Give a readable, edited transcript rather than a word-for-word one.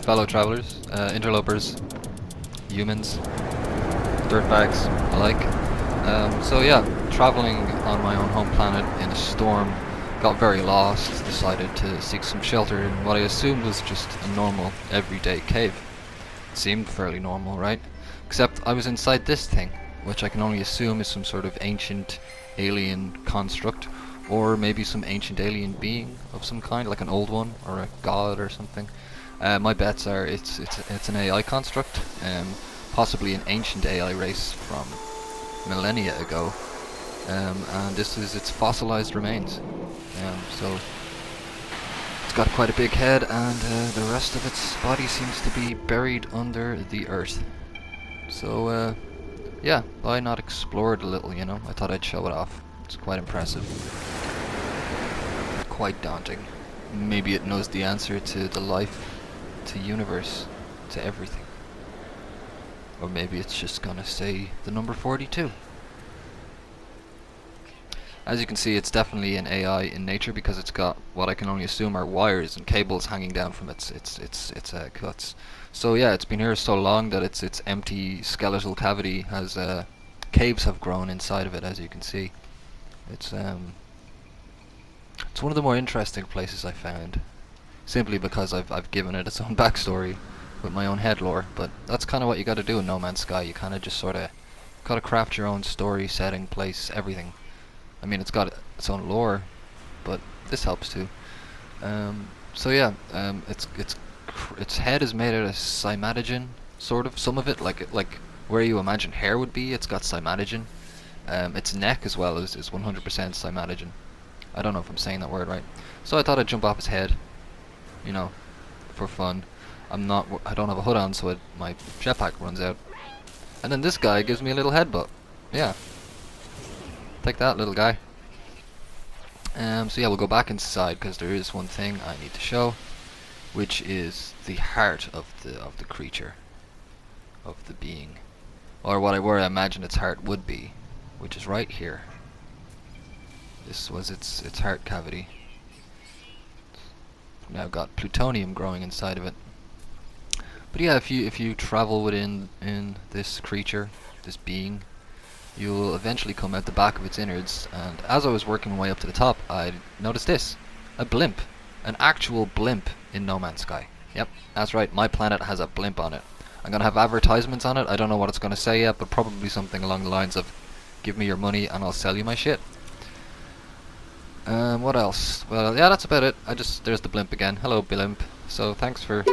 fellow travelers, interlopers, humans, dirtbags alike. So yeah, traveling on my own home planet in a storm, got very lost, decided to seek some shelter in what I assumed was just a normal, everyday cave. It seemed fairly normal, right? Except I was inside this thing, which I can only assume is some sort of ancient alien construct, or maybe some ancient alien being of some kind, like an old one, or a god or something. My bets are it's an AI construct, possibly an ancient AI race from millennia ago, and this is its fossilized remains. So it's got quite a big head, and the rest of its body seems to be buried under the earth. So yeah, why not explore it a little, you know? I thought I'd show it off. It's quite impressive. Quite daunting. Maybe it knows the answer to the life, to universe, to everything. Or maybe it's just gonna say the number 42. As you can see, it's definitely an AI in nature because it's got what I can only assume are wires and cables hanging down from its guts. So yeah, it's been here so long that its empty skeletal cavity has caves have grown inside of it, as you can see. It's one of the more interesting places I found, simply because I've given it its own backstory with my own head lore. But that's kind of what you got to do in No Man's Sky. You kind of just sort of got to craft your own story, setting, place, everything. I mean, it's got its own lore, but this helps too. So yeah, its head is made out of cymatogen, sort of. Some of it, like where you imagine hair would be, it's got cymatogen. Its neck as well is 100% cymatogen. I don't know if I'm saying that word right. So I thought I'd jump off his head, you know, for fun. I don't have a hood on, so my jetpack runs out. And then this guy gives me a little headbutt. Yeah. Take that, little guy. So yeah, we'll go back inside because there is one thing I need to show, which is the heart of the creature, of the being, or where I imagine its heart would be, which is right here. This was its heart cavity. Now got plutonium growing inside of it. But yeah, if you travel within this creature, this being, you will eventually come out the back of its innards, and as I was working my way up to the top, I noticed this. A blimp. An actual blimp in No Man's Sky. Yep, that's right, my planet has a blimp on it. I'm gonna have advertisements on it. I don't know what it's gonna say yet, but probably something along the lines of, give me your money and I'll sell you my shit. What else? Well, yeah, that's about it. There's the blimp again. Hello, blimp. So thanks for